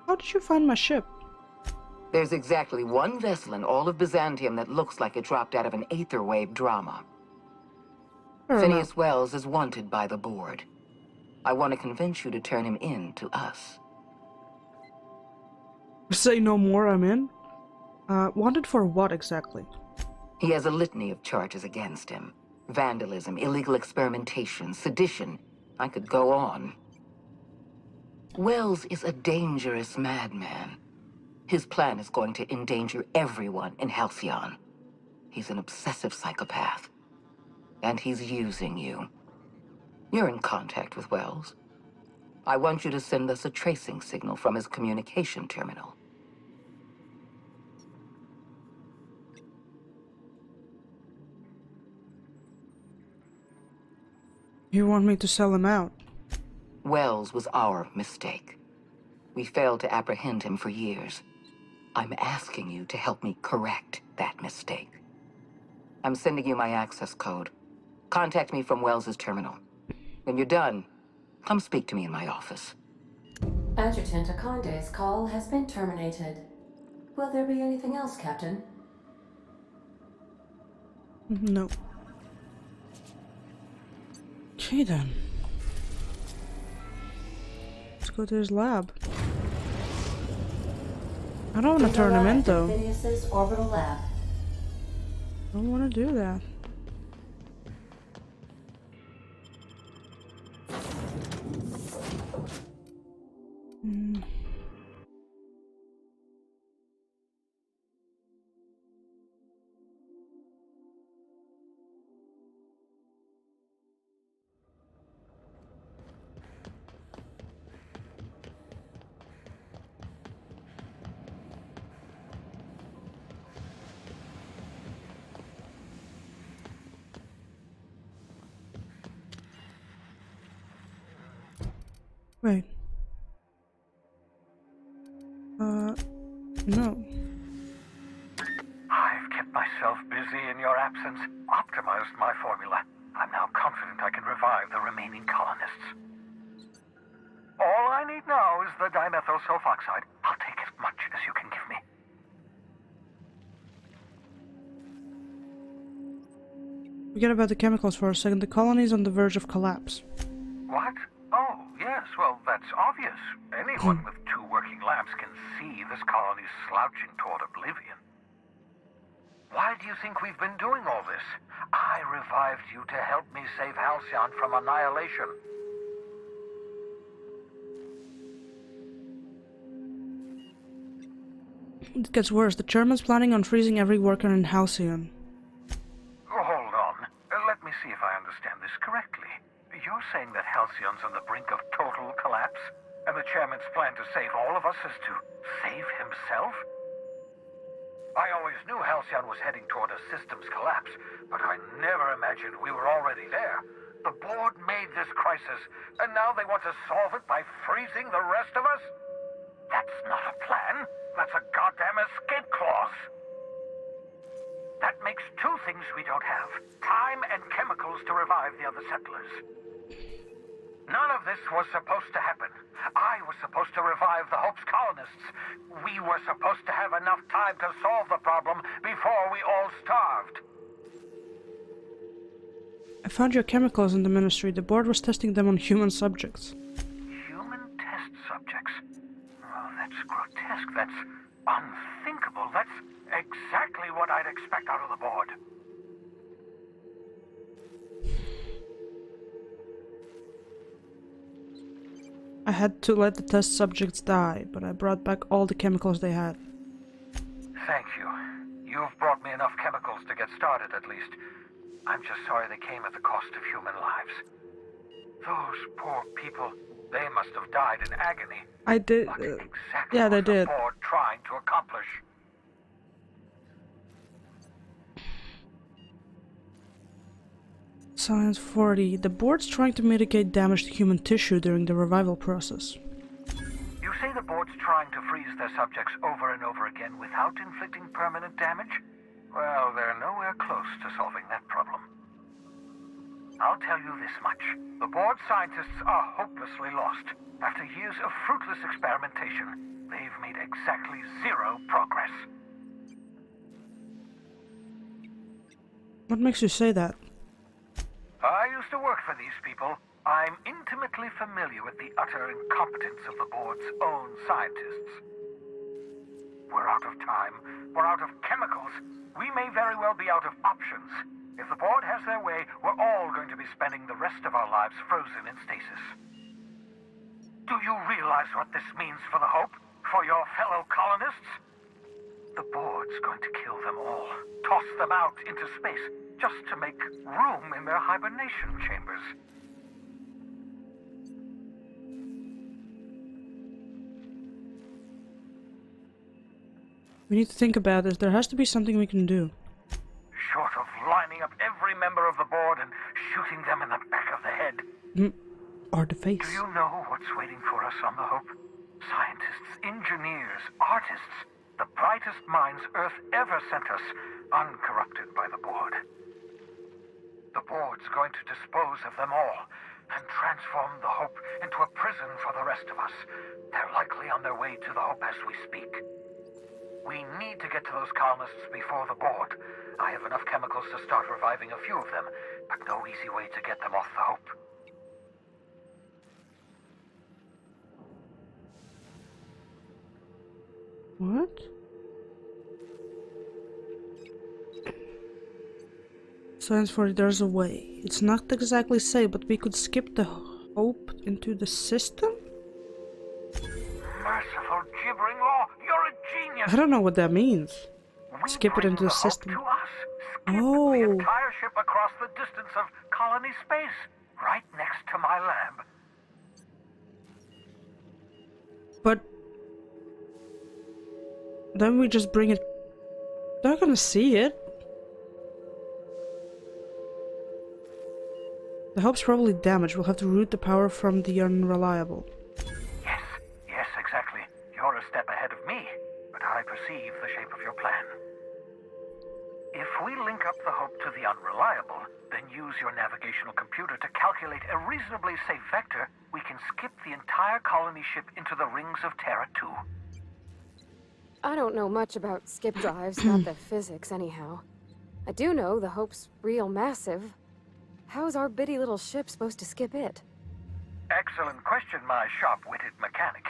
How did you find my ship? There's exactly one vessel in all of Byzantium that looks like it dropped out of an aether wave drama. Fair enough. Phineas Wells is wanted by the board. I want to convince you to turn him in to us. Say no more, I'm in. Wanted for what exactly? He has a litany of charges against him. Vandalism, illegal experimentation, sedition. I could go on. Wells is a dangerous madman. His plan is going to endanger everyone in Halcyon. He's an obsessive psychopath. And he's using you. You're in contact with Wells. I want you to send us a tracing signal from his communication terminal. You want me to sell him out? Wells was our mistake. We failed to apprehend him for years. I'm asking you to help me correct that mistake. I'm sending you my access code. Contact me from Wells's terminal. When you're done, come speak to me in my office. Adjutant Akonde's call has been terminated. Will there be anything else, Captain? No. Okay then. Let's go to his lab. I don't want to turn him in though. Phineas's orbital lab. I don't want to do that. Wait. No. I've kept myself busy in your absence, optimized my formula. I'm now confident I can revive the remaining colonists. All I need now is the dimethyl sulfoxide. I'll take as much as you can give me. Forget about the chemicals for a second. The colony's on the verge of collapse. What? Oh, yes, well, that's obvious. Anyone with two working labs can see this colony's slouching toward oblivion. Why do you think we've been doing all this? I revived you to help me save Halcyon from annihilation. It gets worse. The Germans planning on freezing every worker in Halcyon. Hold on. Let me see if I understand this correctly. You're saying that Halcyon's on the brink of total collapse? And the chairman's plan to save all of us is to save himself? I always knew Halcyon was heading toward a systems collapse, but I never imagined we were already there. The board made this crisis, and now they want to solve it by freezing the rest of us? That's not a plan. That's a goddamn escape clause. That makes two things we don't have. Time and chemicals to revive the other settlers. None of this was supposed to happen. I was supposed to revive the Hope's colonists. We were supposed to have enough time to solve the problem before we all starved. I found your chemicals in the ministry. The board was testing them on human subjects. Human test subjects? Oh, that's grotesque. That's unthinkable. That's exactly what I'd expect out of the board. I had to let the test subjects die, but I brought back all the chemicals they had. Thank you. You've brought me enough chemicals to get started, at least. I'm just sorry they came at the cost of human lives. Those poor people, they must have died in agony. I did. But exactly Yeah, they what the did. board trying to accomplish. Science 40. The board's trying to mitigate damage to human tissue during the revival process. You say the board's trying to freeze their subjects over and over again without inflicting permanent damage? Well, they're nowhere close to solving that problem. I'll tell you this much. The board scientists are hopelessly lost. After years of fruitless experimentation, they've made exactly zero progress. What makes you say that? I used to work for these people. I'm intimately familiar with the utter incompetence of the board's own scientists. We're out of time. We're out of chemicals. We may very well be out of options. If the board has their way, we're all going to be spending the rest of our lives frozen in stasis. Do you realize what this means for the Hope? For your fellow colonists? The board's going to kill them all. Toss them out into space, just to make room in their hibernation chambers. We need to think about this. There has to be something we can do. Short of lining up every member of the board and shooting them in the back of the head. Or the face. Do you know what's waiting for us on the Hope? Scientists, engineers, artists. The brightest minds Earth ever sent us, uncorrupted by the board. The board's going to dispose of them all and transform the Hope into a prison for the rest of us. They're likely on their way to the Hope as we speak. We need to get to those colonists before the board. I have enough chemicals to start reviving a few of them, but no easy way to get them off the Hope. What? Science for there's a way. It's not exactly safe, but we could skip the Hope into the system? Merciful gibbering law, you're a genius! I don't know what that means. We Skip it bring into the Hope system. to us. Skip Oh. the entire ship across the distance of colony space, right next to my lab. But then we just bring it. They're gonna see it. The Hope's probably damaged. We'll have to route the power from the unreliable. Yes, exactly. You're a step ahead of me, but I perceive the shape of your plan. If we link up the Hope to the unreliable, then use your navigational computer to calculate a reasonably safe vector, we can skip the entire colony ship into the rings of Terra 2. I don't know much about skip drives, not the physics anyhow. I do know the Hope's real massive. How's our bitty little ship supposed to skip it? Excellent question, my sharp-witted mechanic.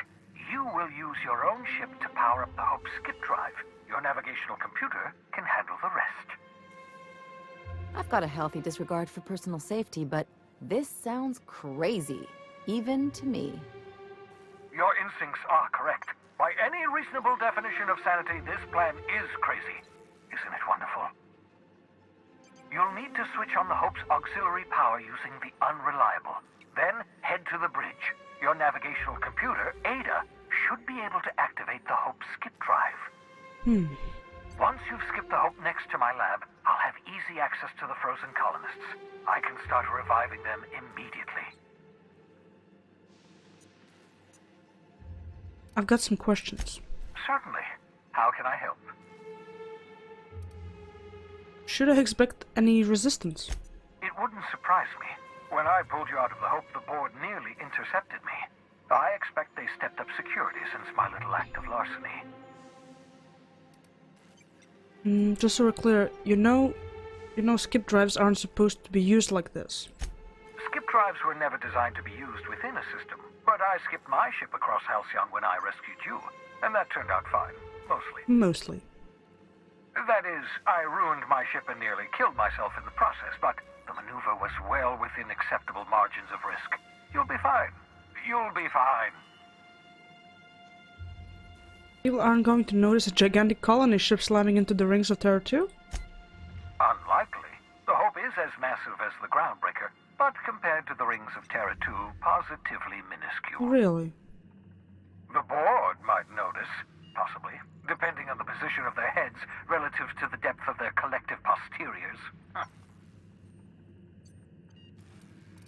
You will use your own ship to power up the Hope's skip drive. Your navigational computer can handle the rest. I've got a healthy disregard for personal safety, but this sounds crazy, even to me. Your instincts are correct. By any reasonable definition of sanity, this plan is crazy. Isn't it wonderful? You'll need to switch on the Hope's auxiliary power using the unreliable. Then head to the bridge. Your navigational computer, Ada, should be able to activate the Hope's skip drive. Once you've skipped the Hope next to my lab, I'll have easy access to the frozen colonists. I can start reviving them immediately. I've got some questions. Certainly. How can I help? Should I expect any resistance? It wouldn't surprise me. When I pulled you out of the Hope, the board nearly intercepted me. I expect they stepped up security since my little act of larceny. Just so we're clear, you know skip drives aren't supposed to be used like this. Skip drives were never designed to be used within a system, but I skipped my ship across Halcyon when I rescued you, and that turned out fine. Mostly. That is, I ruined my ship and nearly killed myself in the process, but the maneuver was well within acceptable margins of risk. You'll be fine. You'll be fine. People aren't going to notice a gigantic colony ship slamming into the rings of Terra 2? Unlikely. The Hope is as massive as the Groundbreaker, but compared to the rings of Terra 2, positively minuscule. Really? The board might notice, possibly, depending on the position of their heads relative to the depth of their collective posteriors.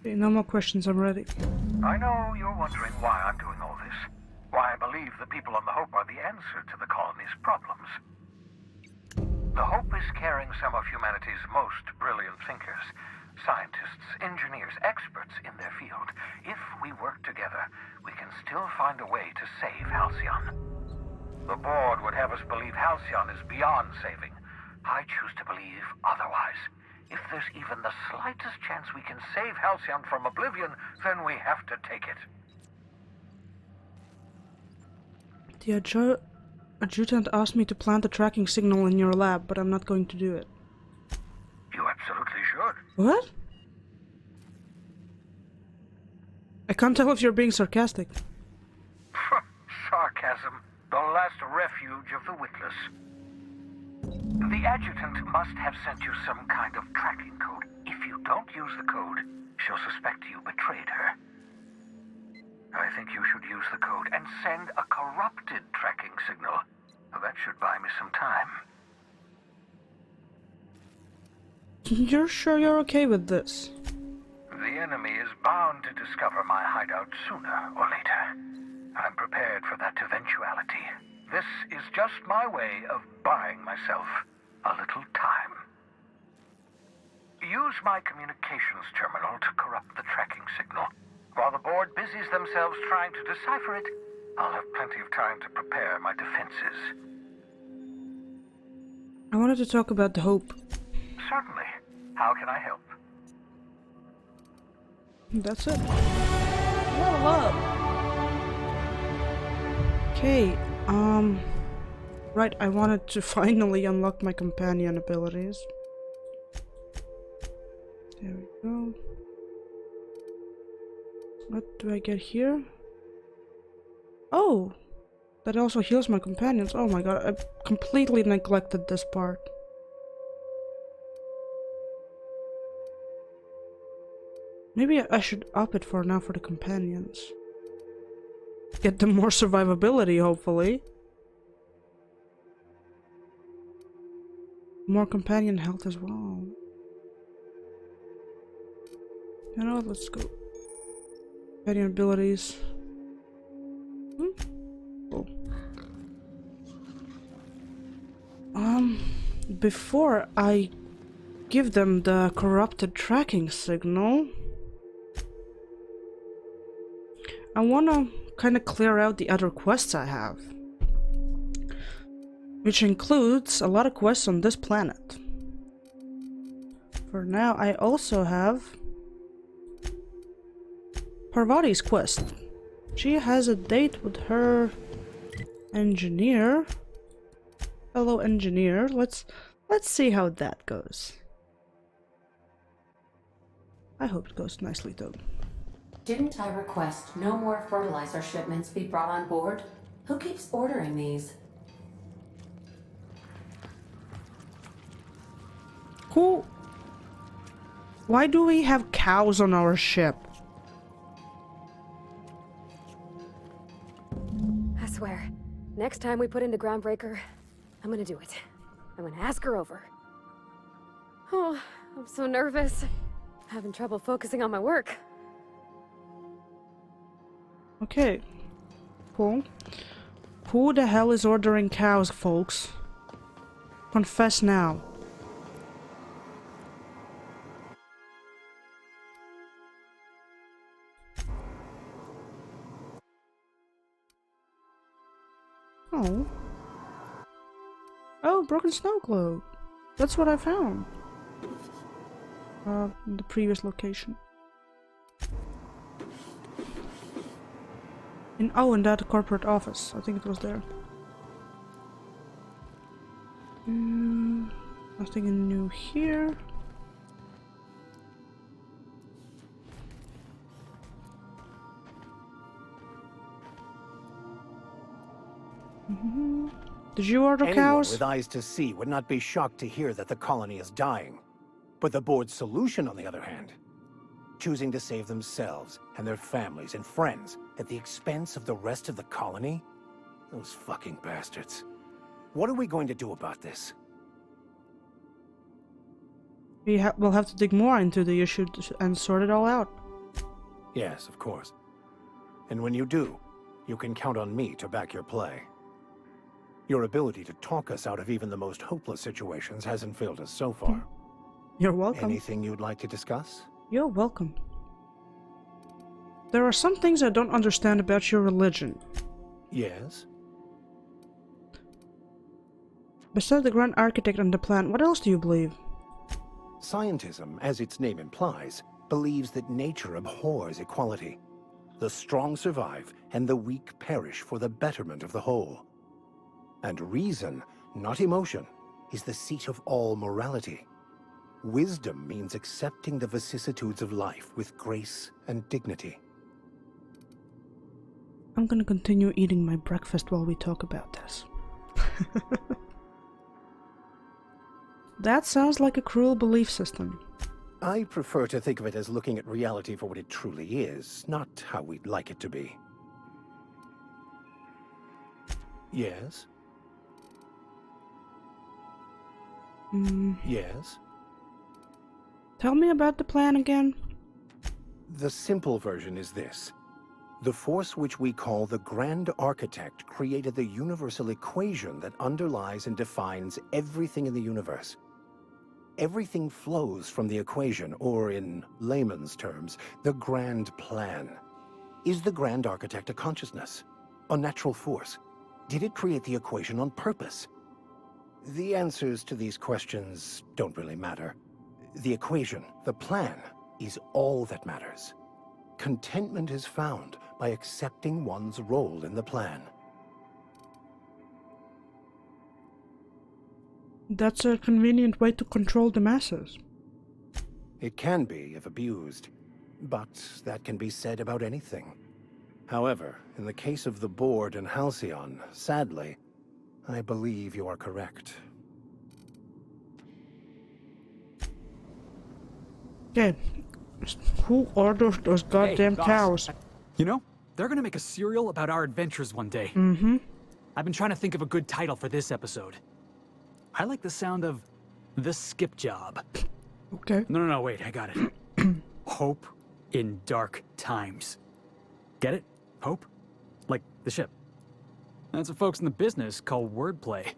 Okay, no more questions, I'm ready. I know you're wondering why I'm doing all this. Why I believe the people on the Hope are the answer to the colony's problems. The Hope is carrying some of humanity's most brilliant thinkers. Scientists, engineers, experts in their field. If we work together, we can still find a way to save Halcyon. The board would have us believe Halcyon is beyond saving. I choose to believe otherwise. If there's even the slightest chance we can save Halcyon from oblivion, then we have to take it. The adjutant asked me to plant a tracking signal in your lab, but I'm not going to do it. You absolutely should. What? I can't tell if you're being sarcastic. Sarcasm, the last refuge of the witless. The adjutant must have sent you some kind of tracking code. If you don't use the code, she'll suspect you betrayed her. I think you should use the code and send a corrupted tracking signal. That should buy me some time. You're sure you're okay with this? The enemy is bound to discover my hideout sooner or later. I'm prepared for that eventuality. This is just my way of buying myself a little time. Use my communications terminal to corrupt the tracking signal. While the board busies themselves trying to decipher it, I'll have plenty of time to prepare my defenses. I wanted to talk about the Hope. Certainly. How can I help? That's it. Level up. Okay, right, I wanted to finally unlock my companion abilities. There we go. What do I get here? Oh! That also heals my companions. Oh my god, I completely neglected this part. Maybe I should up it for now for the companions. Get them more survivability, hopefully. More companion health as well. You know what, let's go. Companion abilities. Cool. Before I give them the corrupted tracking signal, I wanna kind of clear out the other quests I have, which includes a lot of quests on this planet. For now, I also have Parvati's quest. She has a date with her engineer, fellow engineer. Let's see how that goes. I hope it goes nicely though. Didn't I request no more fertilizer shipments be brought on board? Who keeps ordering these? Who? Why do we have cows on our ship? I swear, next time we put in the groundbreaker, I'm gonna do it. I'm gonna ask her over. Oh, I'm so nervous. Having trouble focusing on my work. Okay. Cool. Who the hell is ordering cows, folks? Confess now. Oh. Oh, broken snow globe. That's what I found. In the previous location. In that corporate office. I think it was there. Nothing new here. Did you order Anyone cows? with eyes to see would not be shocked to hear that the colony is dying. But the board's solution, on the other hand, choosing to save themselves and their families and friends at the expense of the rest of the colony? Those fucking bastards. What are we going to do about this? We'll have to dig more into the issue and sort it all out. Yes, of course. And when you do, you can count on me to back your play. Your ability to talk us out of even the most hopeless situations hasn't failed us so far. You're welcome. Anything you'd like to discuss? You're welcome. There are some things I don't understand about your religion. Yes? Besides the Grand Architect and the plan, what else do you believe? Scientism, as its name implies, believes that nature abhors equality. The strong survive, and the weak perish for the betterment of the whole. And reason, not emotion, is the seat of all morality. Wisdom means accepting the vicissitudes of life with grace and dignity. I'm gonna continue eating my breakfast while we talk about this. That sounds like a cruel belief system. I prefer to think of it as looking at reality for what it truly is, not how we'd like it to be. Yes? Yes? Tell me about the plan again. The simple version is this. The force which we call the Grand Architect created the universal equation that underlies and defines everything in the universe. Everything flows from the equation, or in layman's terms, the grand plan. Is the Grand Architect a consciousness? A natural force? Did it create the equation on purpose? The answers to these questions don't really matter. The equation, the plan, is all that matters. Contentment is found by accepting one's role in the plan. That's a convenient way to control the masses. It can be if abused, but that can be said about anything. However, in the case of the board and Halcyon, sadly, I believe you are correct. Okay. Who orders those goddamn Hey, boss. cows? You know, they're gonna make a serial about our adventures one day. Mm-hmm. I've been trying to think of a good title for this episode. I like the sound of The Skip Job. Okay. No, wait, I got it. Hope in Dark Times. Get it? Hope? Like the ship. That's what folks in the business call wordplay.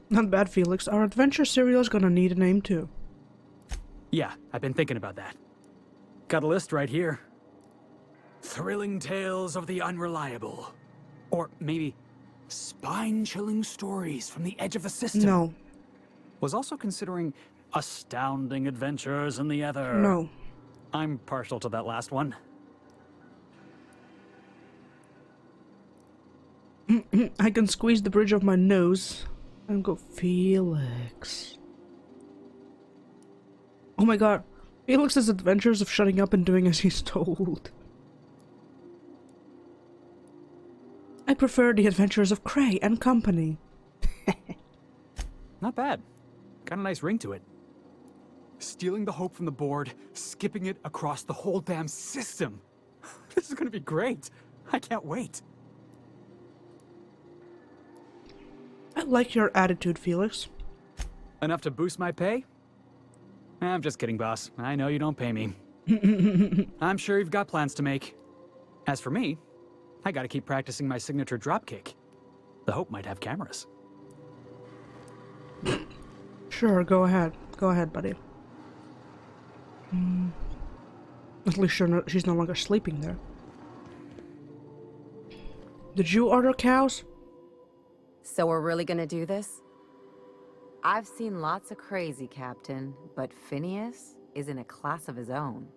Not bad, Felix. Our adventure serial is gonna need a name too. Yeah, I've been thinking about that. Got a list right here. Thrilling Tales of the Unreliable. Or maybe Spine-Chilling Stories from the Edge of the System. No. Was also considering Astounding Adventures in the Ether. No. I'm partial to that last one. I can squeeze the bridge of my nose and go, Felix. Oh my god. Felix's adventures of shutting up and doing as he's told. I prefer the adventures of Cray and company. Not bad. Got a nice ring to it. Stealing the hope from the board, skipping it across the whole damn system. This is gonna be great. I can't wait. I like your attitude, Felix. Enough to boost my pay? I'm just kidding, boss. I know you don't pay me. I'm sure you've got plans to make. As for me, I gotta keep practicing my signature dropkick. The Hope might have cameras. Sure, go ahead. Go ahead, buddy. At least she's no longer sleeping there. Did you order cows? So we're really gonna do this? I've seen lots of crazy, Captain, but Phineas is in a class of his own.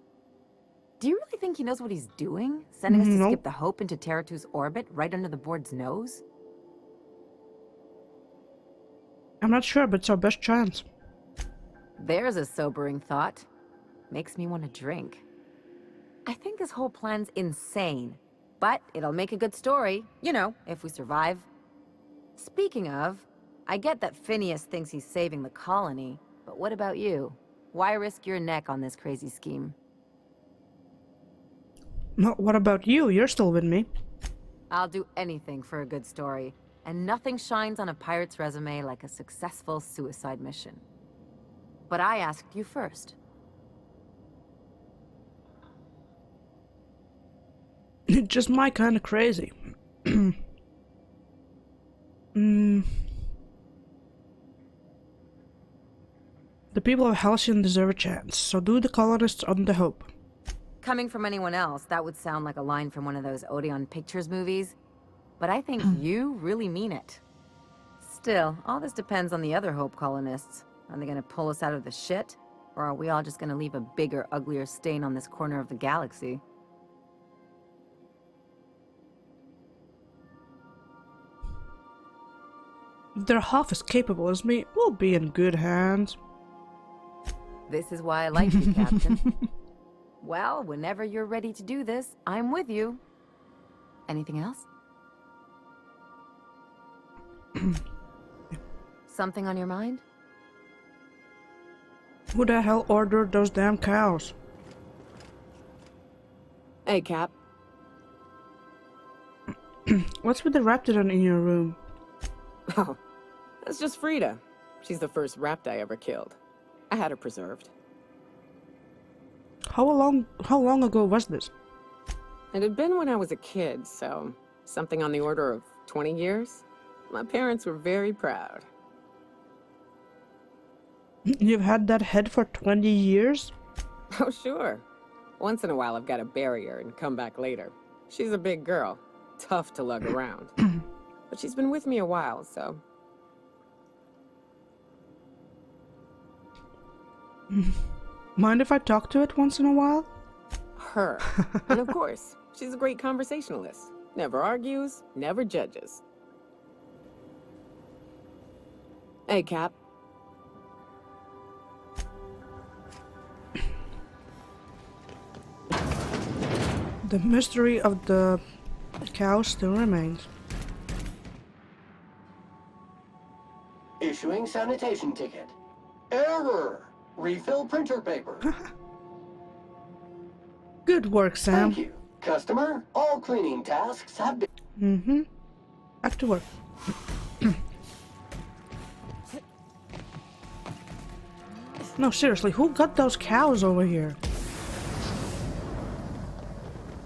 Do you really think he knows what he's doing? Sending us to Nope. skip the Hope into Terra 2's orbit right under the board's nose? I'm not sure, but it's our best chance. There's a sobering thought. Makes me want to drink. I think this whole plan's insane, but it'll make a good story, you know, if we survive. Speaking of, I get that Phineas thinks he's saving the colony, but what about you? Why risk your neck on this crazy scheme? No, what about you? You're still with me. I'll do anything for a good story, and nothing shines on a pirate's resume like a successful suicide mission. But I asked you first. Just my kind of crazy. people of Halcyon deserve a chance, so do the colonists on the Hope. Coming from anyone else, that would sound like a line from one of those Odeon Pictures movies. But I think you really mean it. Still, all this depends on the other Hope colonists. Are they gonna pull us out of the shit? Or are we all just gonna leave a bigger, uglier stain on this corner of the galaxy? If they're half as capable as me, we'll be in good hands. This is why I like you, Captain. Well, whenever you're ready to do this, I'm with you. Anything else? Something on your mind? Who the hell ordered those damn cows? Hey, Cap. What's with the Raptidon in your room? Oh, that's just Frida. She's the first rapt I ever killed. I had her preserved. How long ago was this? It had been when I was a kid, so something on the order of 20 years. My parents were very proud. You've had that head for 20 years? Oh, sure. Once in a while I've got to bury her and come back later. She's a big girl, tough to lug around. But she's been with me a while, so... Mind if I talk to it once in a while? Her. And of course, she's a great conversationalist. Never argues, never judges. Hey, Cap. The mystery of the cow still remains. Issuing sanitation ticket. Error! Refill printer paper. Good work, Sam. Thank you. Customer, all cleaning tasks have been... Mm-hmm. Back to work. No, seriously, who got those cows over here?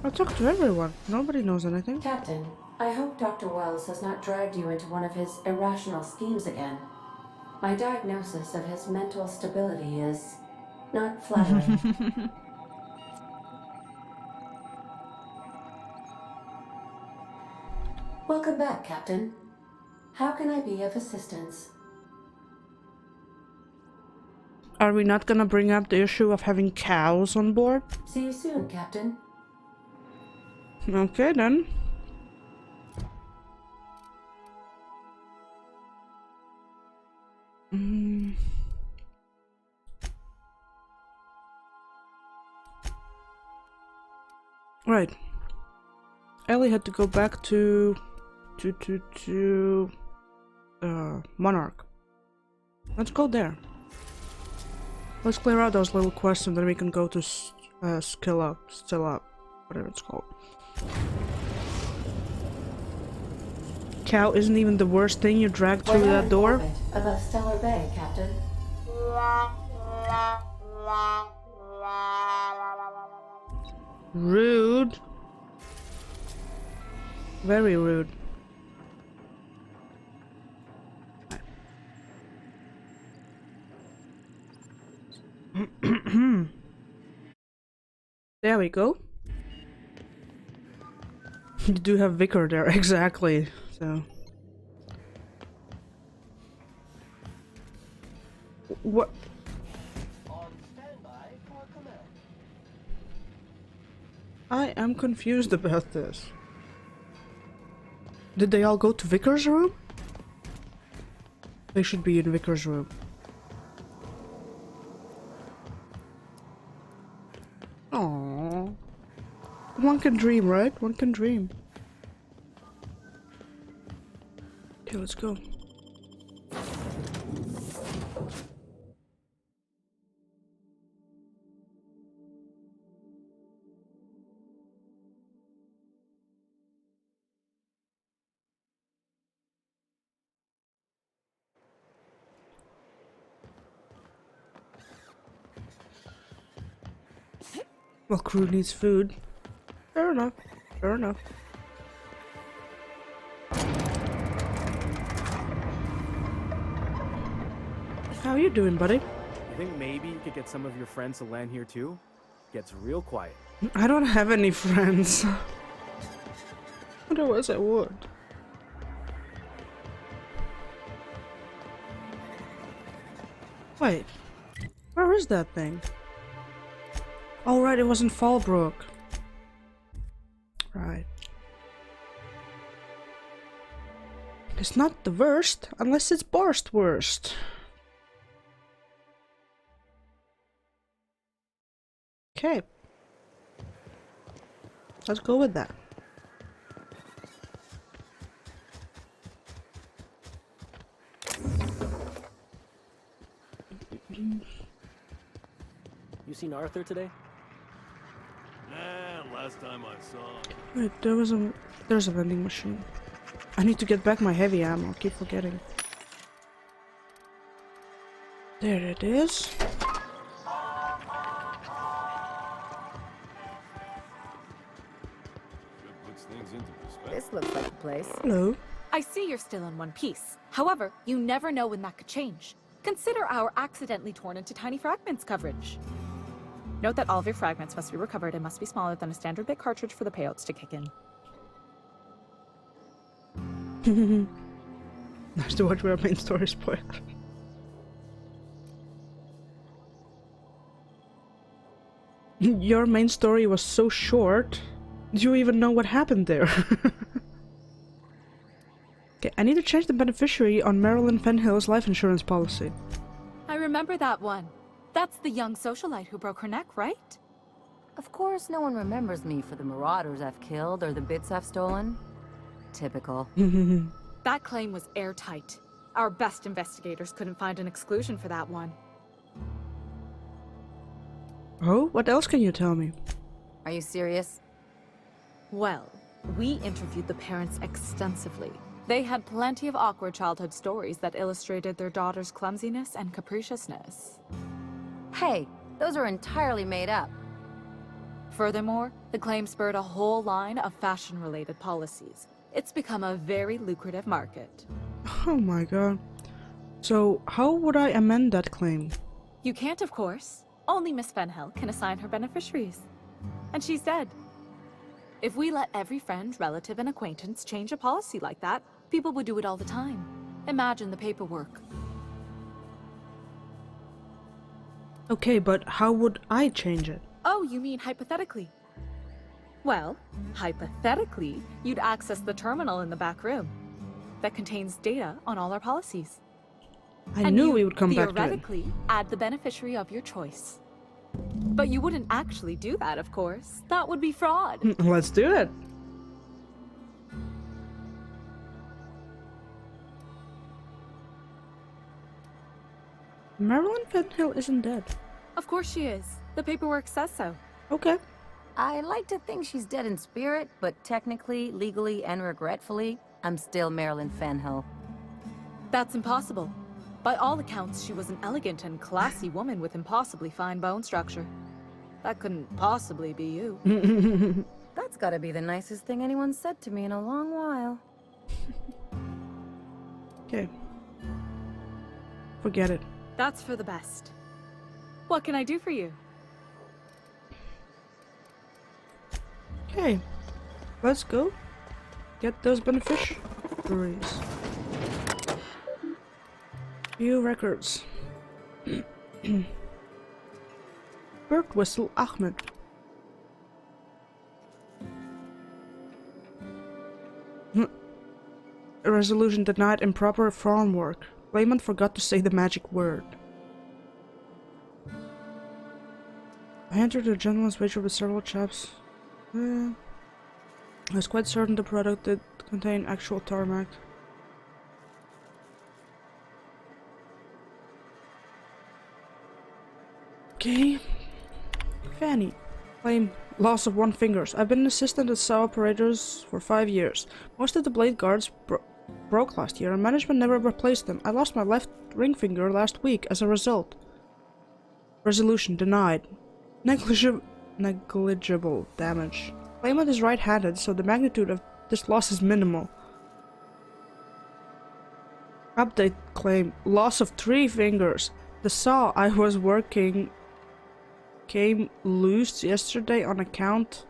I talked to everyone. Nobody knows anything. Captain, I hope Dr. Wells has not dragged you into one of his irrational schemes again. My diagnosis of his mental stability is not flattering. Welcome back, Captain. How can I be of assistance? Are we not gonna bring up the issue of having cows on board? See you soon, Captain. Okay, then. Right. Ellie had to go back to Monarch. Let's go there. Let's clear out those little quests and then we can go to Still Up, whatever it's called. Cow isn't even the worst thing you dragged through that door. Above Stellar Bay, Captain. Rude. Very rude. There we go. You do have Vicar there, exactly. So. What? On standby for command. I am confused about this. Did they all go to Vicar's room? They should be in Vicar's room. Aww. One can dream, right? One can dream. Okay, let's go. Well, crew needs food. Fair enough. Fair enough. How you doing, buddy? think maybe you could get some of your friends to land here too? Gets real quiet. I don't have any friends. Otherwise I would. Wait, where is that thing? Oh right, it was in Fallbrook. Right. It's not the worst, unless it's Barst's worst. Okay. Let's go with that. You seen Arthur today? Nah, last time I saw him. Wait, there's a vending machine. I need to get back my heavy ammo, I keep forgetting. There it is. Puts things into perspective. This looks like the place. Hello. I see you're still in one piece. However, you never know when that could change. Consider our accidentally torn into tiny fragments coverage. Note that all of your fragments must be recovered and must be smaller than a standard bit cartridge for the payouts to kick in. Nice to watch our main story spoiler. Your main story was so short. Do you even know what happened there? Okay, I need to change the beneficiary on Marilyn Fenhill's life insurance policy. I remember that one. That's the young socialite who broke her neck, right? Of course, no one remembers me for the marauders I've killed or the bits I've stolen. Typical. That claim was airtight. Our best investigators couldn't find an exclusion for that one. Oh, what else can you tell me? Are you serious? Well, we interviewed the parents extensively. They had plenty of awkward childhood stories that illustrated their daughter's clumsiness and capriciousness. Hey, those are entirely made up. Furthermore, the claim spurred a whole line of fashion-related policies. It's become a very lucrative market. Oh my god. So, how would I amend that claim? You can't, of course. Only Miss Fenhill can assign her beneficiaries. And she's dead. If we let every friend, relative, and acquaintance change a policy like that, people would do it all the time. Imagine the paperwork. Okay, but how would I change it? Oh, you mean hypothetically? Well, hypothetically, you'd access the terminal in the back room that contains data on all our policies. I knew we would come back to it. Theoretically, add the beneficiary of your choice. But you wouldn't actually do that, of course. That would be fraud. Let's do it. Marilyn Fenhill isn't dead. Of course she is. The paperwork says so. Okay. I like to think she's dead in spirit, but technically, legally, and regretfully, I'm still Marilyn Fenhill. That's impossible. By all accounts, she was an elegant and classy woman with impossibly fine bone structure. That couldn't possibly be you. That's gotta be the nicest thing anyone's said to me in a long while. Okay. Forget it. That's for the best. What can I do for you? Okay. Let's go. Get those beneficiaries. View records. Bird whistle Ahmed. Resolution denied improper farm work. Claimant forgot to say the magic word. I entered a gentleman's wager with several chaps. I was quite certain the product did contain actual tarmac. Okay. Fanny. Claim loss of one finger. I've been an assistant at saw operators for 5 years. Most of the blade guards broke last year and management never replaced them. I lost my left ring finger last week as a result. Resolution denied. Negligible damage. Claimant is right-handed, so the magnitude of this loss is minimal. Update claim. Loss of 3 fingers. The saw I was working came loose yesterday on account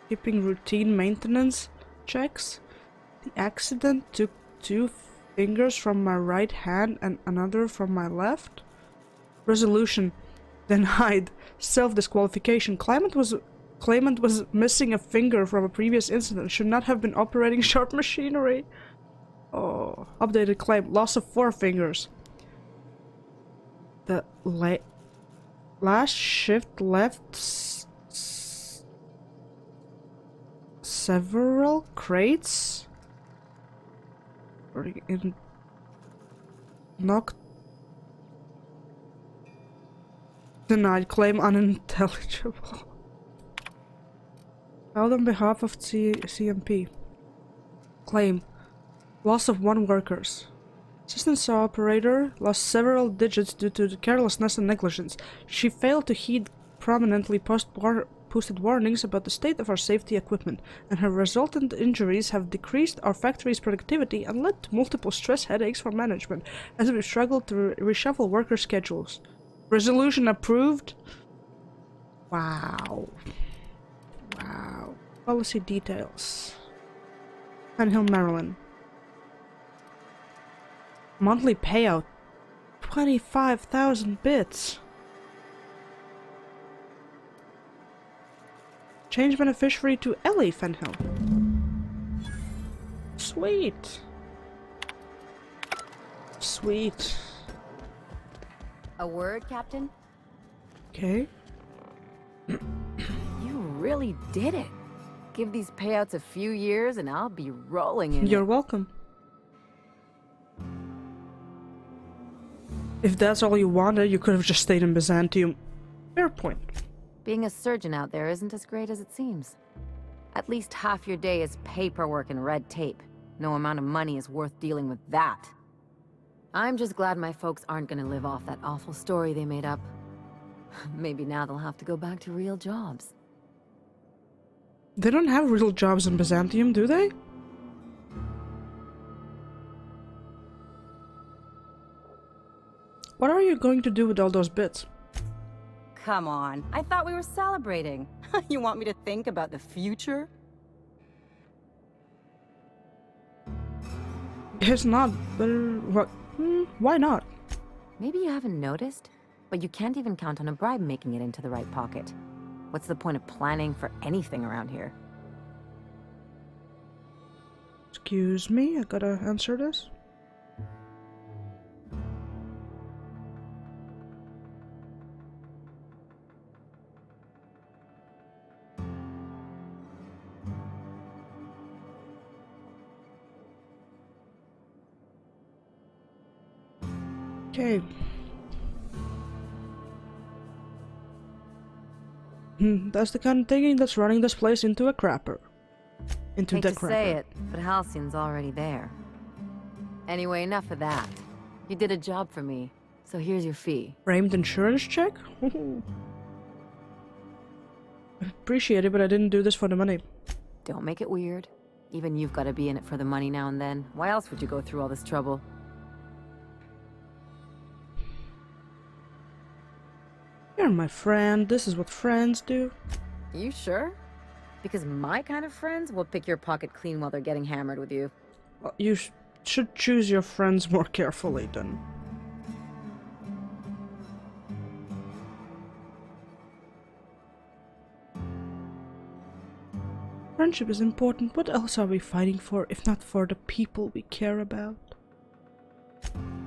keeping routine maintenance checks. The accident took 2 fingers from my right hand and another from my left. Resolution denied. Self-disqualification. Claimant was missing a finger from a previous incident. Should not have been operating sharp machinery. Oh, updated claim. Loss of 4 fingers. The last shift left several crates in knocked. Denied. Claim unintelligible. Filed on behalf of CMP. Claim. Loss of 1 workers. Assistant saw operator lost several digits due to carelessness and negligence. She failed to heed prominently posted warnings about the state of our safety equipment, and her resultant injuries have decreased our factory's productivity and led to multiple stress headaches for management as we struggled to reshuffle worker schedules. Resolution approved? Wow. Wow. Policy details. Fan Hill, Maryland. Monthly payout 25,000 bits. Change beneficiary to Ellie Fenhill. Sweet. Sweet. A word, Captain? Okay. You really did it. Give these payouts a few years and I'll be rolling in You're it. welcome. If that's all you wanted, you could have just stayed in Byzantium. Fair point. Being a surgeon out there isn't as great as it seems. At least half your day is paperwork and red tape. No amount of money is worth dealing with that. I'm just glad my folks aren't gonna live off that awful story they made up. Maybe now they'll have to go back to real jobs. They don't have real jobs in Byzantium, do they? What are you going to do with all those bits? Come on, I thought we were celebrating. You want me to think about the future? It's not, but what? Why not? Maybe you haven't noticed, but you can't even count on a bribe making it into the right pocket. What's the point of planning for anything around here? Excuse me, I gotta answer this. Okay. That's the kind of thinking that's running this place into a crapper. Into Hate the to crapper. say it, but Halcyon's already there. Anyway, enough of that. You did a job for me, so here's your fee. Framed insurance check? I appreciate it, but I didn't do this for the money. Don't make it weird. Even you've got to be in it for the money now and then. Why else would you go through all this trouble? You're my friend. This is what friends do. You sure? Because my kind of friends will pick your pocket clean while they're getting hammered with you. Well, you should choose your friends more carefully then. Friendship is important. What else are we fighting for, if not for the people we care about?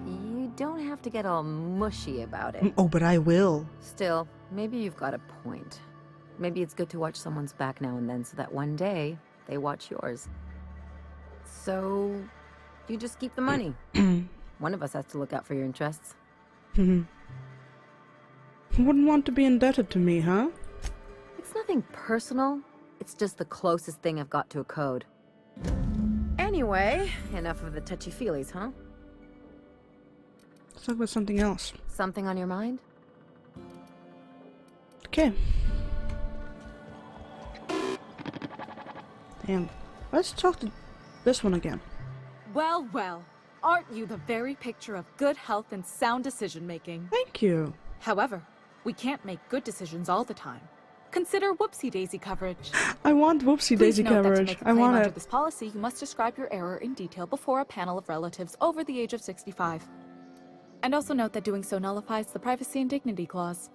You don't have to get all mushy about it. Oh, but I will. Still, maybe you've got a point. Maybe it's good to watch someone's back now and then so that one day they watch yours. So, you just keep the money. One of us has to look out for your interests. Who wouldn't want to be indebted to me, huh? It's nothing personal. It's just the closest thing I've got to a code. Anyway, enough of the touchy-feelies, huh? Let's talk about something else. Something on your mind? Okay. Damn. Let's talk to this one again. Well, well. Aren't you the very picture of good health and sound decision-making? Thank you. However, we can't make good decisions all the time. Consider whoopsie-daisy coverage. I want whoopsie daisy Please note that to coverage. make a I claim want under it. this policy, you must describe your error in detail before a panel of relatives over the age of 65. And also note that doing so nullifies the privacy and dignity clause.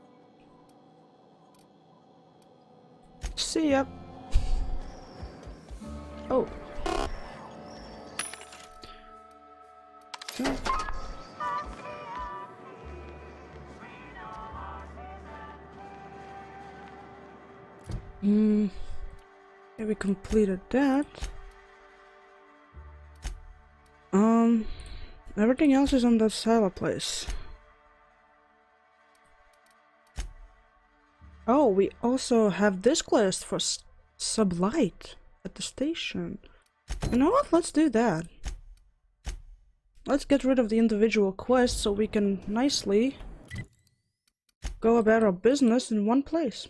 See ya. Oh. Okay. Yeah, we completed that. Everything else is on that silo place. Oh, we also have this quest for sublight at the station. You know what? Let's do that. Let's get rid of the individual quests so we can nicely go about our business in one place.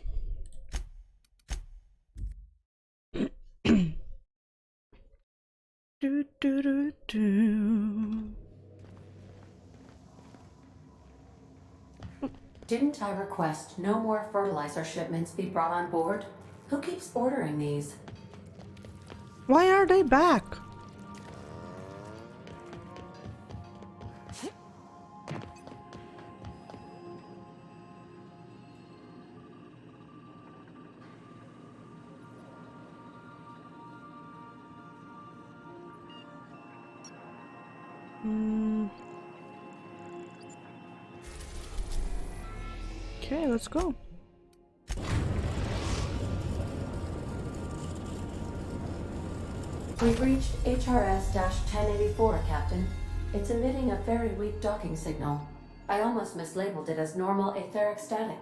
Do, do, do, do. Didn't I request no more fertilizer shipments be brought on board? Who keeps ordering these? Why are they back? Okay, let's go. We've reached HRS-1084, Captain. It's emitting a very weak docking signal. I almost mislabeled it as normal etheric static.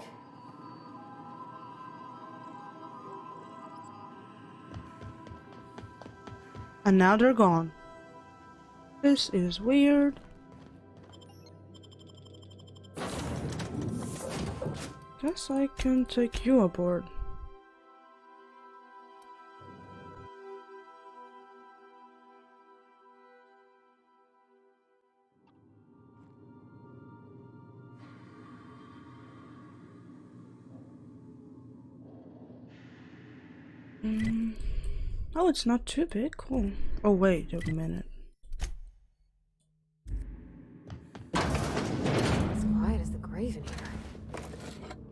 And now they're gone. This is weird. Guess I can take you aboard. Oh, it's not too big. Cool. Oh, wait a minute. As quiet as the grave in here.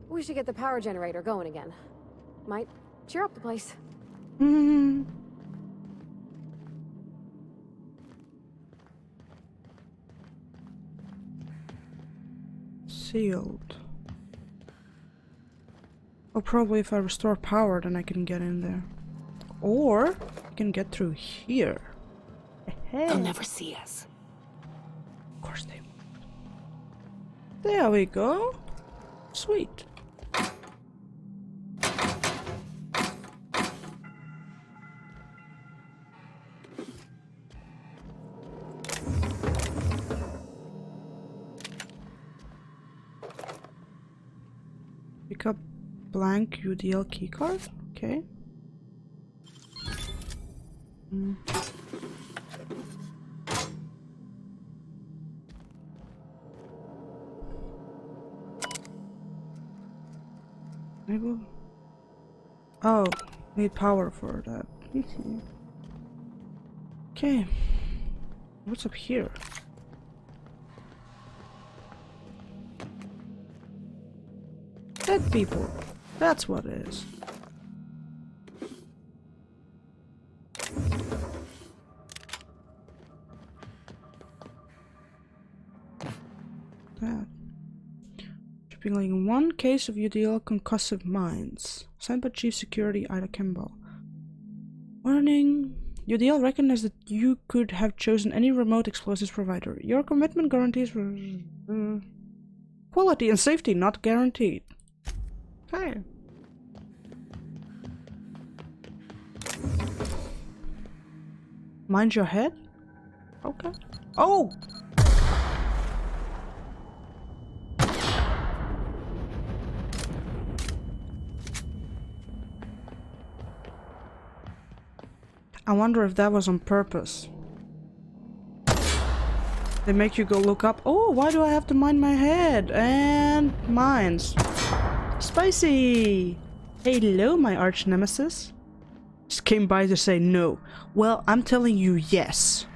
We should get the power generator going again. Might cheer up the place. Sealed. Oh, probably if I restore power, then I can get in there. Or I can get through here. They'll never see us. Of course they won't. There we go. Sweet. Pick up blank UDL keycard. Okay. Maybe. Oh, need power for that. Okay. What's up here? Dead people. That's what it is. That. Shipping like 1 case of UDL concussive mines. Signed by Chief Security Ida Kimball. Warning. UDL recognized that you could have chosen any remote explosives provider. Your commitment guarantees quality and safety not guaranteed. Okay. Mind your head? Okay. Oh! I wonder if that was on purpose. They make you go look up. Oh, why do I have to mind my head? And mines. Spicy! Hello, my arch nemesis. Just came by to say no. Well, I'm telling you yes.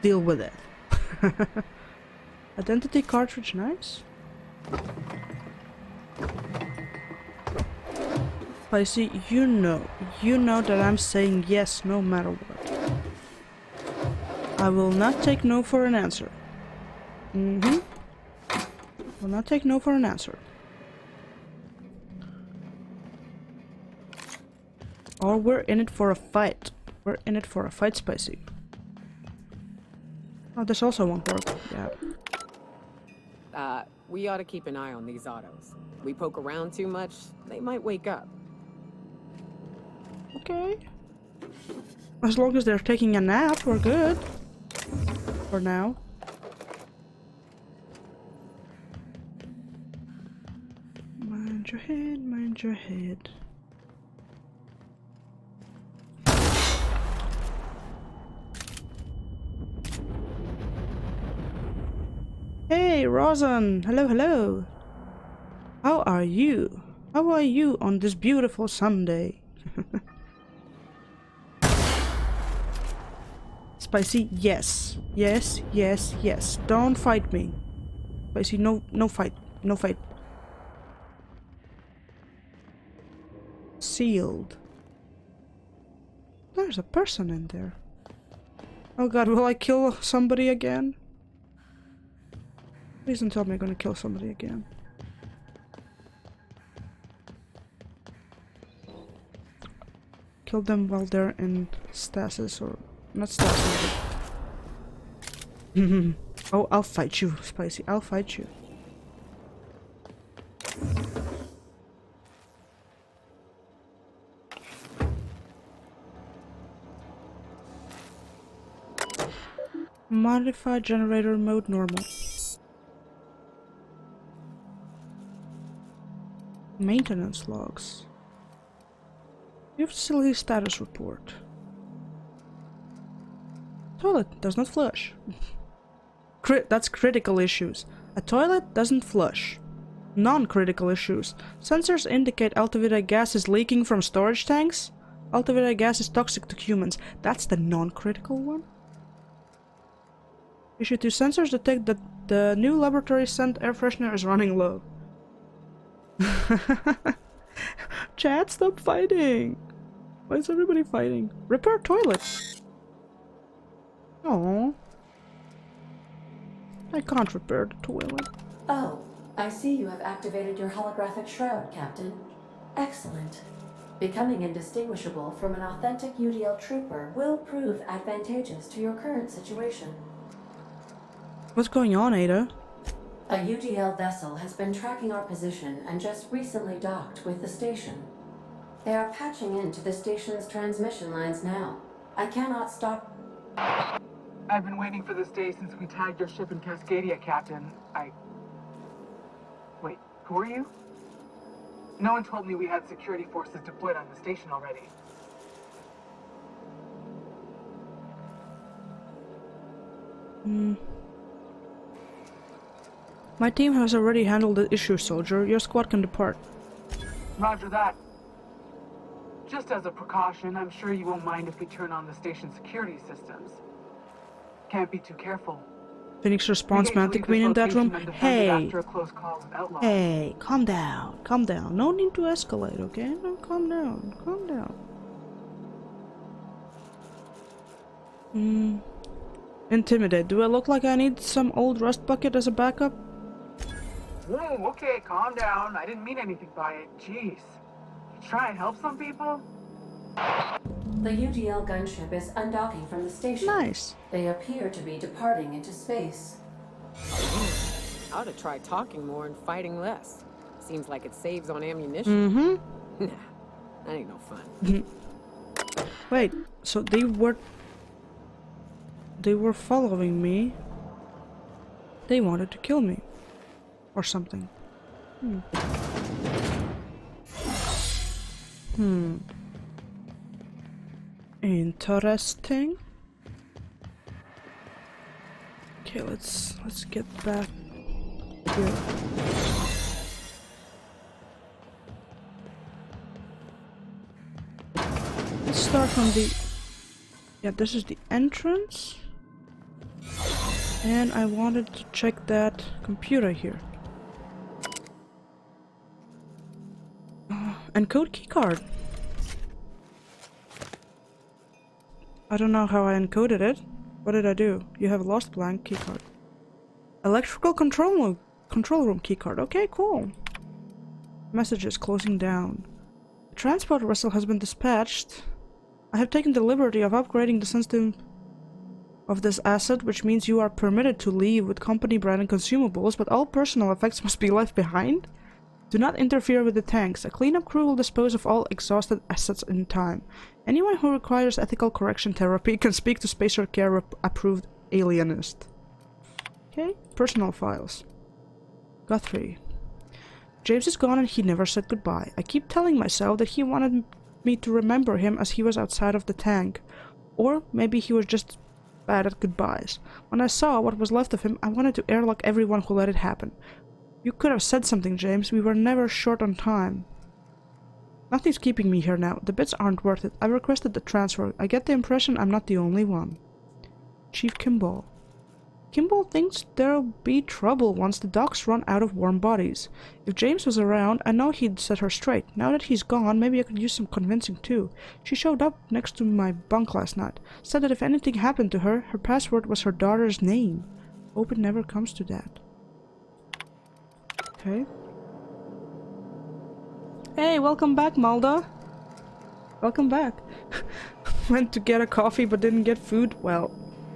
Deal with it. Identity cartridge, nice. Spicy, you know that I'm saying yes no matter what. I will not take no for an answer. Will not take no for an answer. Or we're in it for a fight. We're in it for a fight, Spicy. Oh, there's also one pork. Yeah. We ought to keep an eye on these autos. We poke around too much, they might wake up. Okay. As long as they're taking a nap, we're good. For now. Mind your head, mind your head. Hey, Rosen! Hello, hello! How are you? How are you on this beautiful Sunday? Spicy, yes. Yes, yes, yes. Don't fight me. Spicy, no fight. No fight. Sealed. There's a person in there. Oh god, will I kill somebody again? Please don't tell me I'm gonna kill somebody again. Kill them while they're in stasis, or not stasis. Oh, I'll fight you, Spicy. I'll fight you. Modify generator mode normal. Maintenance logs. Your facility status report. Toilet does not flush. That's critical issues. A toilet doesn't flush. Non-critical issues. Sensors indicate alpha gas is leaking from storage tanks. Alpha gas is toxic to humans. That's the non-critical one. Issue 2. Sensors detect that the new laboratory scent air freshener is running low. Chat, stop fighting! Why is everybody fighting? Repair toilet! Oh, I can't repair the toilet. Oh, I see you have activated your holographic shroud, Captain. Excellent. Becoming indistinguishable from an authentic UDL trooper will prove advantageous to your current situation. What's going on, Ada? A UDL vessel has been tracking our position and just recently docked with the station. They are patching into the station's transmission lines now. I cannot stop. I've been waiting for this day since we tagged your ship in Cascadia, Captain. Wait, who are you? No one told me we had security forces deployed on the station already. My team has already handled the issue, soldier. Your squad can depart. Roger that. Just as a precaution, I'm sure you won't mind if we turn on the station's security systems. Can't be too careful. Phoenix response, Mantic Queen in that room. Hey! After a close call with outlaws. Hey, calm down. Calm down. No need to escalate, okay? No, calm down. Calm down. Intimidate. Do I look like I need some old rust bucket as a backup? Whoa, okay, calm down. I didn't mean anything by it. Jeez. Try and help some people? The UDL gunship is undocking from the station. Nice. They appear to be departing into space. I ought to try talking more and fighting less. Seems like it saves on ammunition. Nah, that ain't no fun. Wait, so they were following me. They wanted to kill me. Or something. Interesting. Okay, let's get back here. Let's start from the... Yeah, this is the entrance. And I wanted to check that computer here. Encode keycard. I don't know how I encoded it. What did I do? You have lost blank keycard. Electrical control room keycard. Okay, cool. Messages closing down. The transport vessel has been dispatched. I have taken the liberty of upgrading the system of this asset, which means you are permitted to leave with company branded consumables, but all personal effects must be left behind. Do not interfere with the tanks. A cleanup crew will dispose of all exhausted assets in time. Anyone who requires ethical correction therapy can speak to Spacer Care approved alienist. Okay, personal files. Guthrie. James is gone and he never said goodbye. I keep telling myself that he wanted me to remember him as he was outside of the tank. Or maybe he was just bad at goodbyes. When I saw what was left of him, I wanted to airlock everyone who let it happen. You could have said something, James. We were never short on time. Nothing's keeping me here now. The bits aren't worth it. I requested the transfer. I get the impression I'm not the only one. Chief Kimball. Kimball thinks there'll be trouble once the docks run out of warm bodies. If James was around, I know he'd set her straight. Now that he's gone, maybe I could use some convincing too. She showed up next to my bunk last night. Said that if anything happened to her, her password was her daughter's name. Hope it never comes to that. Okay. Hey, welcome back, Malda. Welcome back. Went to get a coffee but didn't get food. Well,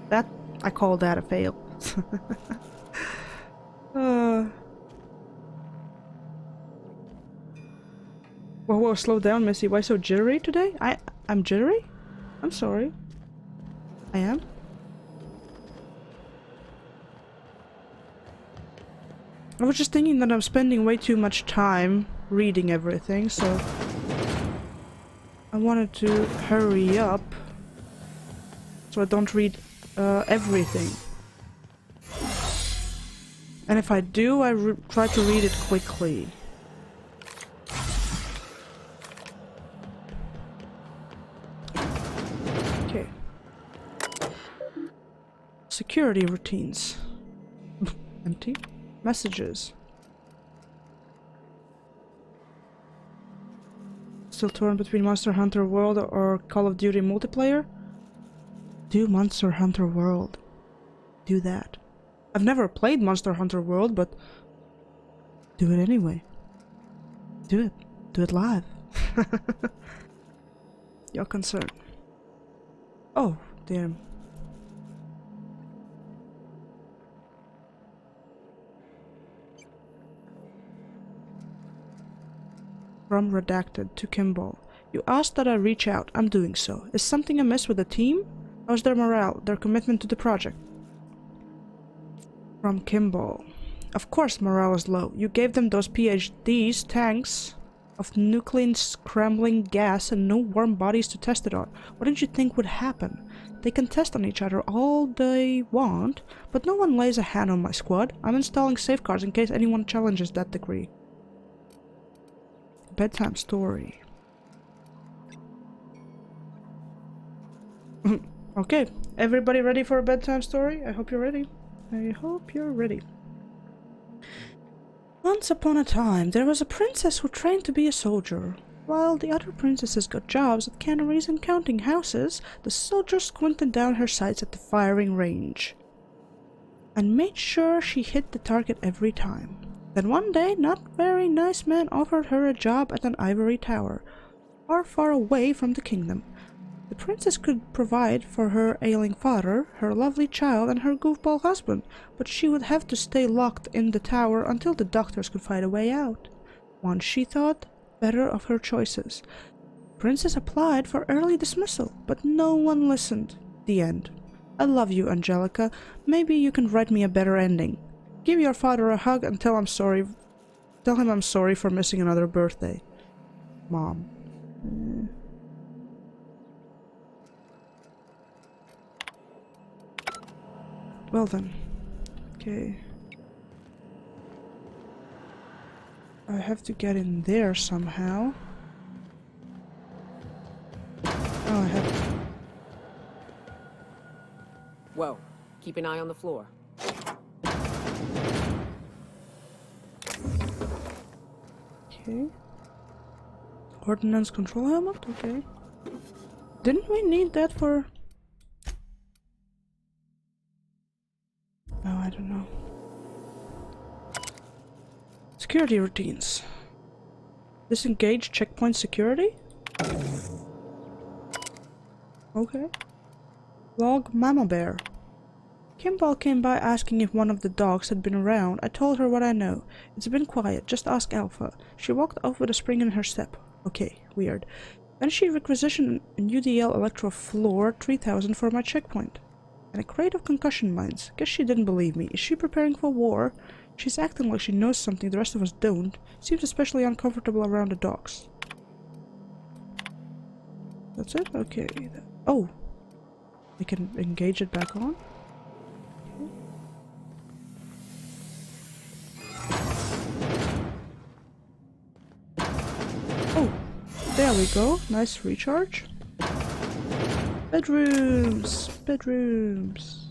that I call that a fail. Whoa, slow down, Missy. Why so jittery today? I'm jittery? I'm sorry. I am? I was just thinking that I'm spending way too much time reading everything, so I wanted to hurry up so I don't read everything. And if I do, I try to read it quickly. Okay. Security routines. Empty. Messages. Still torn between Monster Hunter World or Call of Duty multiplayer? Do Monster Hunter World. Do that. I've never played Monster Hunter World, but do it anyway. Do it. Do it live. Your concern. Oh, damn. From Redacted to Kimball. You asked that I reach out. I'm doing so. Is something amiss with the team? How's their morale, their commitment to the project? From Kimball. Of course morale is low. You gave them those PhDs, tanks of nuclear scrambling gas and no warm bodies to test it on. What did you think would happen? They can test on each other all they want, but no one lays a hand on my squad. I'm installing safeguards in case anyone challenges that decree. Bedtime story. Okay, everybody ready for a bedtime story? I hope you're ready. I hope you're ready. Once upon a time, there was a princess who trained to be a soldier. While the other princesses got jobs at canneries and counting houses, the soldier squinted down her sights at the firing range and made sure she hit the target every time. Then one day, not very nice man offered her a job at an ivory tower, far, far away from the kingdom. The princess could provide for her ailing father, her lovely child, and her goofball husband, but she would have to stay locked in the tower until the doctors could find a way out. Once she thought better of her choices. Princess applied for early dismissal, but no one listened. The end. I love you, Angelica. Maybe you can write me a better ending. Give your father a hug and tell him I'm sorry for missing another birthday. Mom. Well then. Okay. I have to get in there somehow. Oh, I have. Whoa, keep an eye on the floor. Okay. Ordnance control helmet? Okay. Didn't we need that for... Oh, I don't know. Security routines. Disengage checkpoint security? Okay. Log Mama Bear. Kimball came by asking if one of the dogs had been around. I told her what I know. It's been quiet, just ask Alpha. She walked off with a spring in her step. Okay, weird. Then she requisitioned an UDL Electro Floor 3000 for my checkpoint. And a crate of concussion mines. Guess she didn't believe me. Is she preparing for war? She's acting like she knows something the rest of us don't. Seems especially uncomfortable around the dogs. That's it? Okay. Oh! We can engage it back on? Oh! There we go. Nice recharge. Bedrooms! Bedrooms!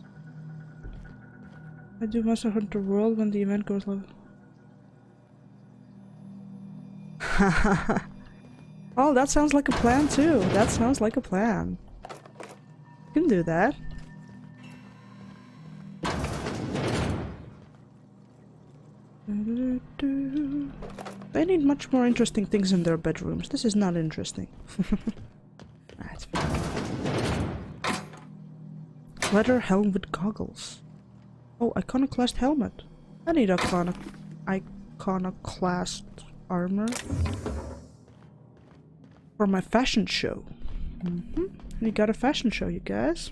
I do Monster Hunter World when the event goes live. Oh, that sounds like a plan too. That sounds like a plan. You can do that. They need much more interesting things in their bedrooms. This is not interesting. That's fine. Leather helm with goggles. Oh, iconoclast helmet. I need iconoclast armor for my fashion show. We got a fashion show, you guys.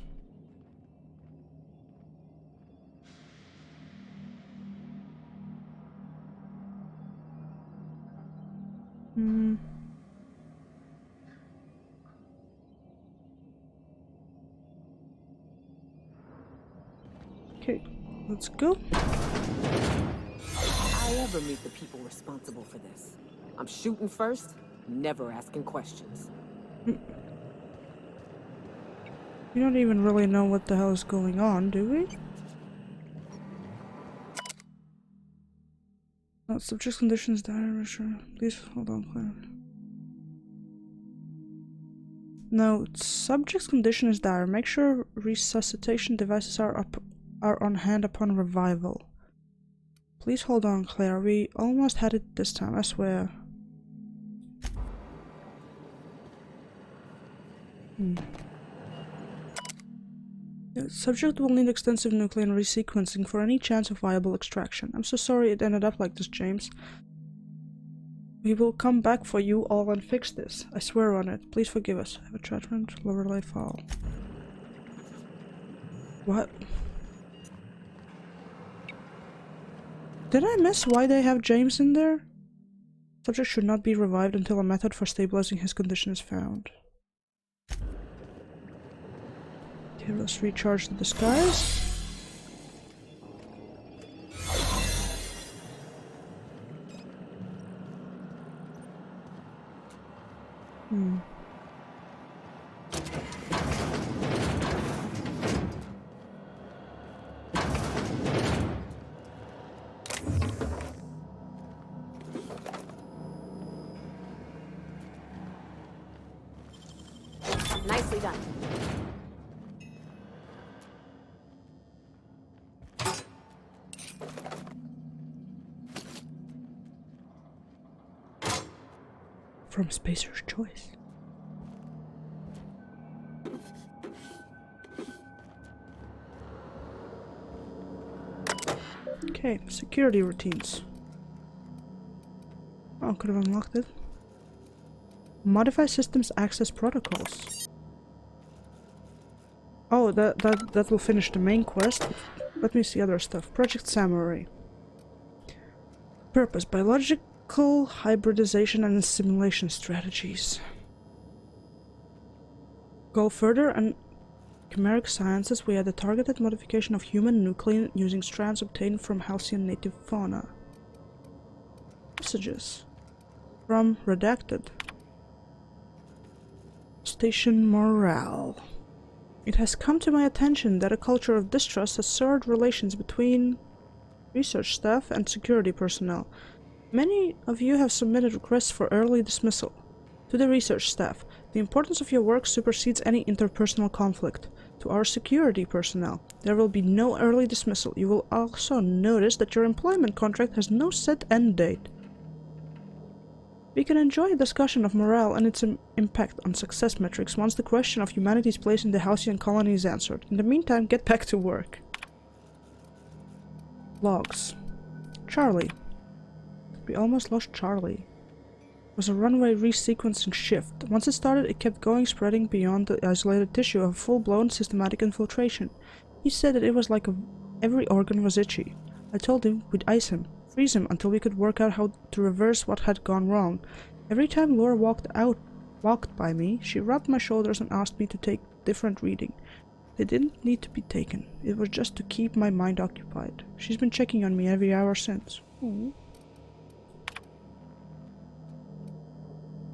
Okay, let's go. I ever meet the people responsible for this. I'm shooting first, never asking questions. We don't even really know what the hell is going on, do we? Oh, subject conditions dire, sure. Please hold on. No, subject's condition is dire. Make sure resuscitation devices are on hand upon revival. Please hold on, Claire. We almost had it this time, I swear. The subject will need extensive nuclear resequencing for any chance of viable extraction. I'm so sorry it ended up like this, James. We will come back for you all and fix this. I swear on it. Please forgive us. Have a judgment. Lorelei Fall. What? Did I miss why they have James in there? Subject should not be revived until a method for stabilizing his condition is found. Okay, let's recharge the disguise. Nicely done. From Spacer's Choice. Okay, security routines. Oh, could have unlocked it. Modify systems access protocols. Oh, that will finish the main quest. Let me see other stuff. Project Samurai. Purpose: biological hybridization and simulation strategies. Go further and chimeric sciences, we had a targeted modification of human nuclein using strands obtained from Halcyon native fauna. Messages from Redacted. Station morale. It has come to my attention that a culture of distrust has soured relations between research staff and security personnel. Many of you have submitted requests for early dismissal. To the research staff, the importance of your work supersedes any interpersonal conflict. To our security personnel, there will be no early dismissal. You will also notice that your employment contract has no set end date. We can enjoy a discussion of morale and its impact on success metrics once the question of humanity's place in the Halcyon colony is answered. In the meantime, get back to work. Logs. Charlie. We almost lost Charlie. It was a runway resequencing shift. Once it started, it kept going, spreading beyond the isolated tissue of full-blown systematic infiltration. He said that it was like every organ was itchy. I told him we'd ice him, freeze him until we could work out how to reverse what had gone wrong. Every time Laura walked by me, she rubbed my shoulders and asked me to take different reading. They didn't need to be taken. It was just to keep my mind occupied. She's been checking on me every hour since. Aww.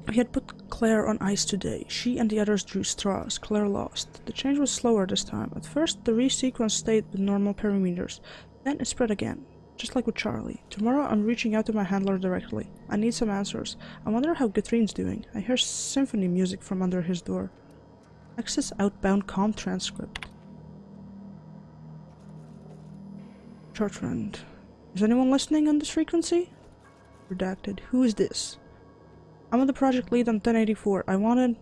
We had put Claire on ice today. She and the others drew straws. Claire lost. The change was slower this time. At first, the resequence stayed with normal perimeters. Then it spread again, just like with Charlie. Tomorrow I'm reaching out to my handler directly. I need some answers. I wonder how Guthrie's doing. I hear symphony music from under his door. Access outbound comm transcript. Chartrand. Is anyone listening on this frequency? Redacted. Who is this? I'm the project lead on 1084. I wanted...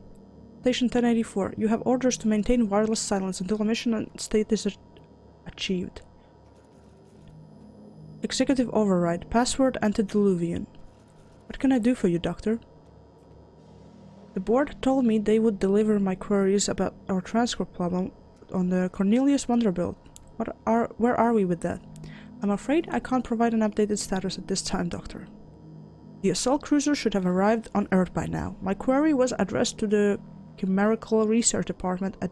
Station 1084. You have orders to maintain wireless silence until a mission state is achieved. Executive override. Password antediluvian. What can I do for you, Doctor? The board told me they would deliver my queries about our transcript problem on the Cornelius Vanderbilt. Where are we with that? I'm afraid I can't provide an updated status at this time, Doctor. The assault cruiser should have arrived on Earth by now. My query was addressed to the Chimerical Research Department at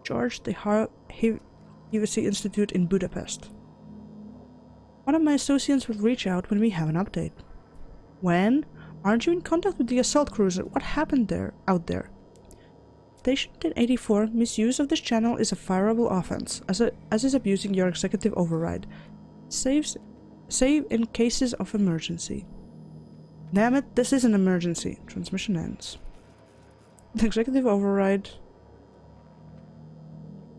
George the Hevesi Institute in Budapest. One of my associates will reach out when we have an update. When? Aren't you in contact with the assault cruiser? What happened out there? Station 1084, misuse of this channel is a fireable offense, as is abusing your executive override. Save in cases of emergency. Damn it, this is an emergency. Transmission ends. The executive override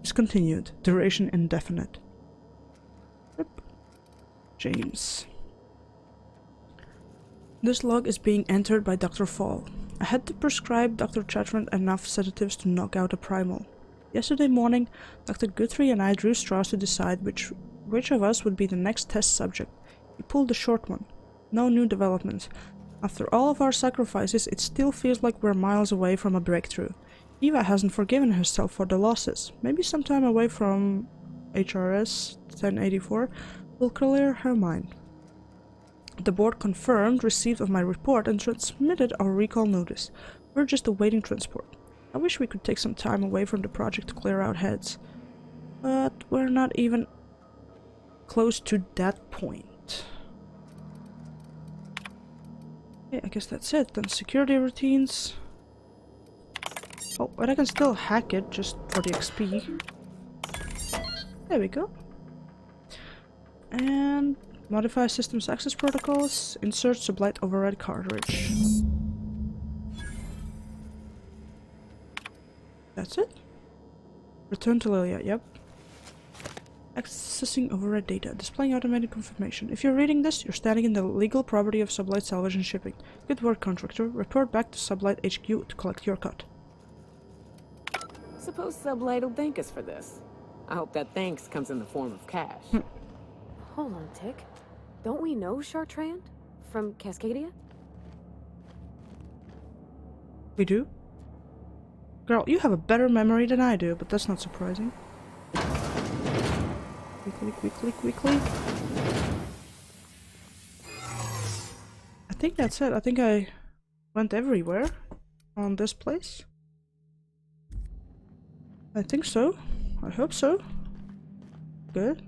is continued. Duration indefinite. Yep. James. This log is being entered by Dr. Fall. I had to prescribe Dr. Chatrand enough sedatives to knock out a primal. Yesterday morning, Dr. Guthrie and I drew straws to decide which of us would be the next test subject. He pulled the short one. No new developments. After all of our sacrifices, it still feels like we're miles away from a breakthrough. Eva hasn't forgiven herself for the losses. Maybe sometime away from HRS 1084 will clear her mind. The board confirmed receipt of my report and transmitted our recall notice. We're just awaiting transport. I wish we could take some time away from the project to clear out heads. But we're not even close to that point. Okay, I guess that's it. Then security routines. Oh, but I can still hack it just for the XP. There we go. And modify systems access protocols. Insert sublight override cartridge. That's it. Return to Lilia, yep. Accessing override data. Displaying automated confirmation. If you're reading this, you're standing in the legal property of Sublight Salvage and Shipping. Good work, contractor. Report back to Sublight HQ to collect your cut. Suppose Sublight will thank us for this. I hope that thanks comes in the form of cash. Hold on, Tick. Don't we know Chartrand? From Cascadia? We do? Girl, you have a better memory than I do, but that's not surprising. Quickly. I think that's it. I think I went everywhere on this place. I think so. I hope so. Good.